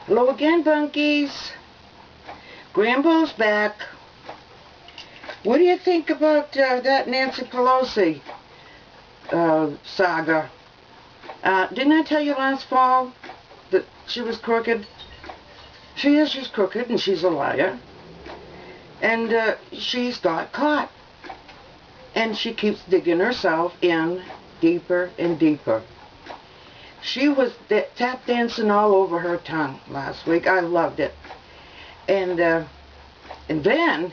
Hello again, bunkies. Grambo's back. What do you think about that Nancy Polosi saga? Didn't I tell you last fall that she was crooked? She's crooked and she's a liar. And she's got caught. And she keeps digging herself in deeper and deeper. She was tap dancing all over her tongue last week. I loved it. And then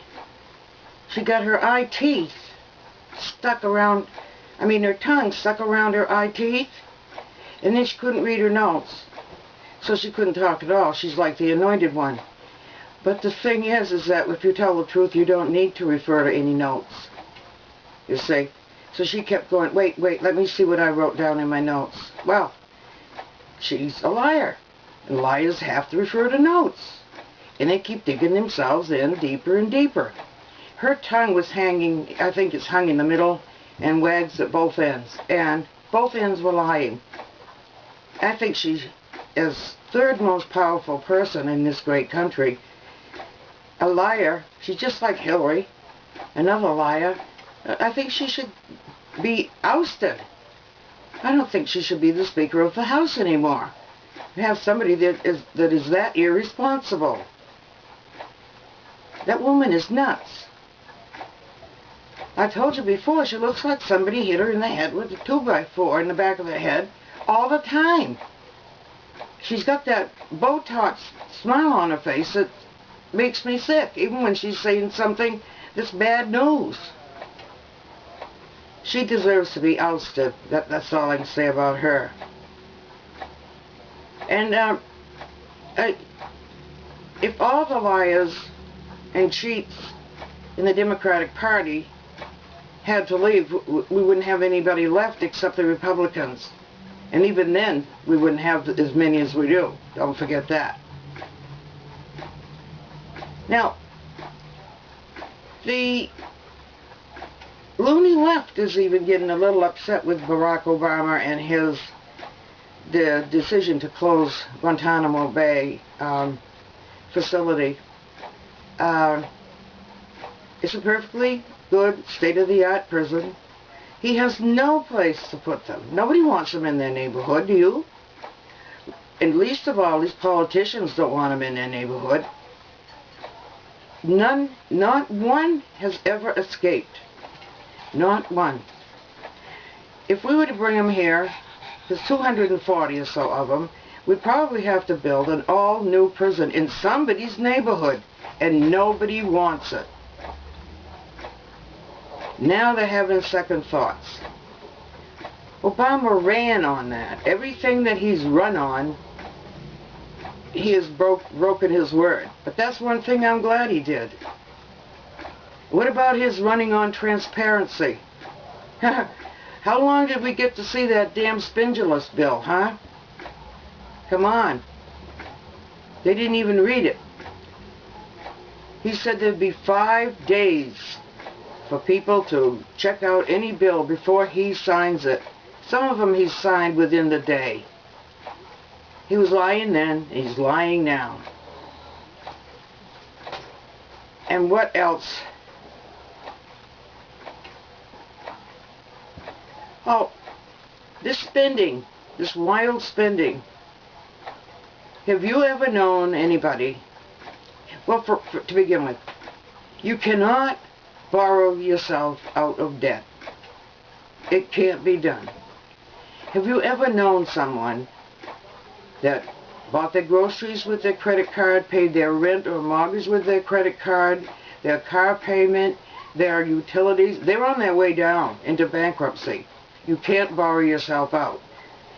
she got her eye teeth stuck around, her tongue stuck around her eye teeth. And then she couldn't read her notes. So she couldn't talk at all. She's like the anointed one. But the thing is that if you tell the truth, you don't need to refer to any notes. You see? So she kept going, wait, let me see what I wrote down in my notes. Well, she's a liar. And liars have to refer to notes. And they keep digging themselves in deeper and deeper. Her tongue was hanging, I think it's hung in the middle and wags at both ends. And both ends were lying. I think she is third most powerful person in this great country. A liar. She's just like Hillary. Another liar. I think she should be ousted. I don't think she should be the Speaker of the House anymore. You have somebody that is that irresponsible. That woman is nuts. I told you before, she looks like somebody hit her in the head with a 2x4 in the back of the head all the time. She's got that Botox smile on her face that makes me sick, even when she's saying something that's bad news. She deserves to be ousted. That's all I can say about her. And if all the liars and cheats in the Democratic Party had to leave, we wouldn't have anybody left except the Republicans. And even then, we wouldn't have as many as we do. Don't forget that. Now, the loony left is even getting a little upset with Barack Obama and the decision to close Guantanamo Bay facility. It's a perfectly good, state-of-the-art prison. He has no place to put them. Nobody wants them in their neighborhood, do you? And least of all, these politicians don't want them in their neighborhood. Not one has ever escaped. Not one. If we were to bring them here, there's 240 or so of them, we'd probably have to build an all-new prison in somebody's neighborhood, and nobody wants it. Now they're having second thoughts. Obama ran on that. Everything that he's run on, he has broken his word. But that's one thing I'm glad he did. What about his running on transparency? How long did we get to see that damn spendulous bill, huh? Come on. They didn't even read it. He said there'd be 5 days for people to check out any bill before he signs it. Some of them he signed within the day. He was lying then, he's lying now. And what else? Oh, this spending, this wild spending. Have you ever known anybody? Well, to begin with, you cannot borrow yourself out of debt. It can't be done. Have you ever known someone that bought their groceries with their credit card, paid their rent or mortgage with their credit card, their car payment, their utilities? They're on their way down into bankruptcy. You can't borrow yourself out.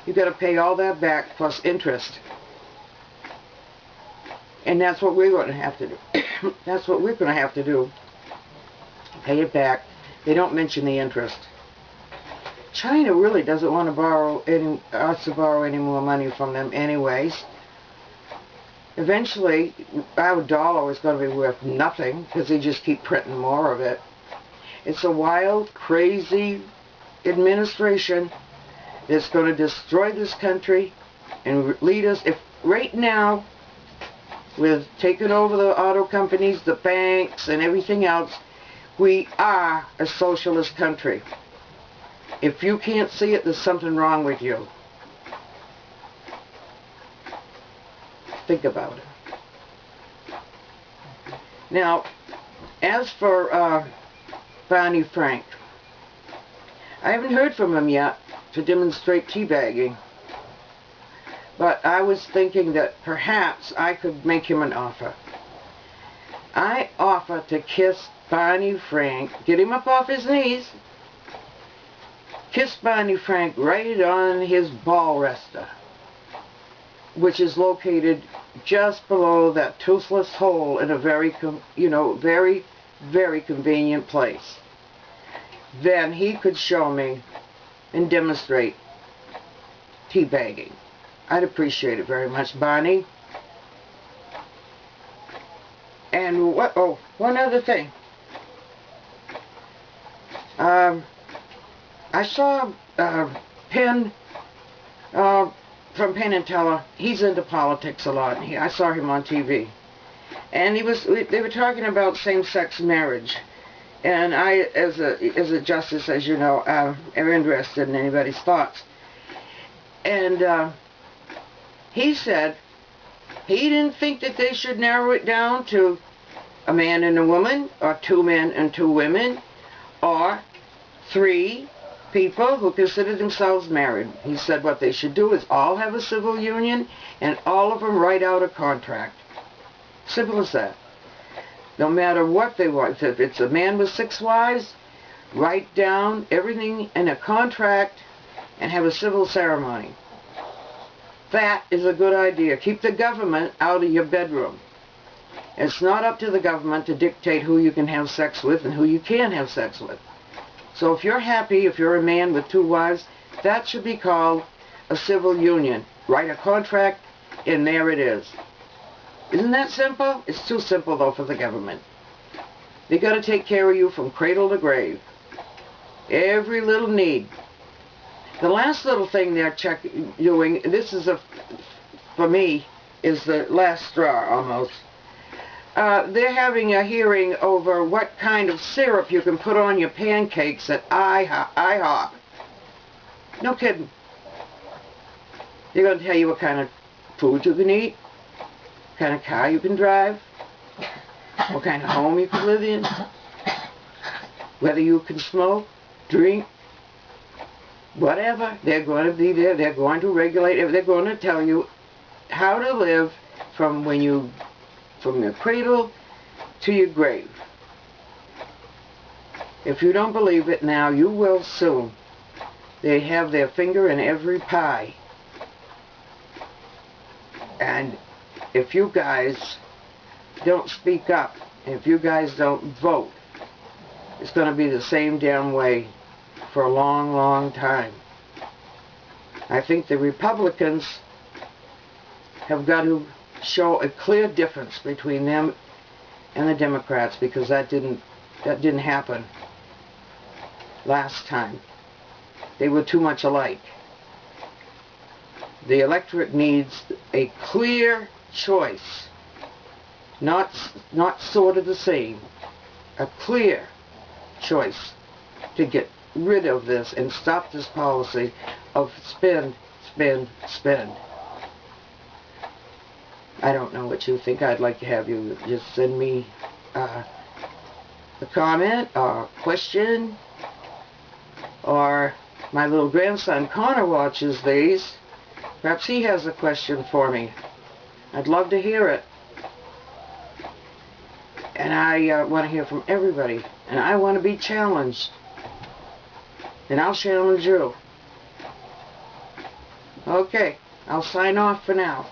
You've got to pay all that back plus interest. And that's what we're going to have to do. That's what we're going to have to do. Pay it back. They don't mention the interest. China really doesn't want to borrow us to borrow any more money from them anyways. Eventually, our dollar is going to be worth nothing because they just keep printing more of it. It's a wild, crazy administration that's going to destroy this country and lead us. If right now with taking over the auto companies, the banks, and everything else. We are a socialist country. If you can't see it, there's something wrong with you. Think about it. Now, as for Barney Frank, I haven't heard from him yet to demonstrate teabagging. But I was thinking that perhaps I could make him an offer. I offer to kiss Barney Frank, get him up off his knees, kiss Barney Frank right on his ball rester, which is located just below that toothless hole in a very convenient place. Then he could show me and demonstrate teabagging. I'd appreciate it very much, Barney. And one other thing. I saw Penn from Penn and Teller. He's into politics a lot. I saw him on TV, and they were talking about same-sex marriage. And I, as a justice, as you know, am interested in anybody's thoughts. And he said he didn't think that they should narrow it down to a man and a woman, or 2 men and 2 women, or 3 people who consider themselves married. He said what they should do is all have a civil union and all of them write out a contract. Simple as that. No matter what they want. If it's a man with 6 wives, write down everything in a contract and have a civil ceremony. That is a good idea. Keep the government out of your bedroom. It's not up to the government to dictate who you can have sex with and who you can't have sex with. So if you're happy, if you're a man with 2 wives, that should be called a civil union. Write a contract, and there it is. Isn't that simple? It's too simple, though, for the government. They got to take care of you from cradle to grave. Every little need. The last little thing they're doing, this is for me, is the last straw almost. They're having a hearing over what kind of syrup you can put on your pancakes at IHOP. No kidding. They're going to tell you what kind of food you can eat, what kind of car you can drive, what kind of home you can live in, whether you can smoke, drink, whatever. They're going to be there. They're going to regulate it. They're going to tell you how to live from your cradle to your grave. If you don't believe it now, you will soon. They have their finger in every pie. And if you guys don't speak up, if you guys don't vote, it's going to be the same damn way for a long, long time. I think the Republicans have got to show a clear difference between them and the Democrats, because that didn't happen last time. They were too much alike. The electorate needs a clear choice, not sort of the same, a clear choice to get rid of this and stop this policy of spend, spend, spend. I don't know what you think. I'd like to have you just send me a comment or a question, or my little grandson Connor watches these. Perhaps he has a question for me. I'd love to hear it. And I want to hear from everybody. And I want to be challenged. And I'll challenge you. Okay, I'll sign off for now.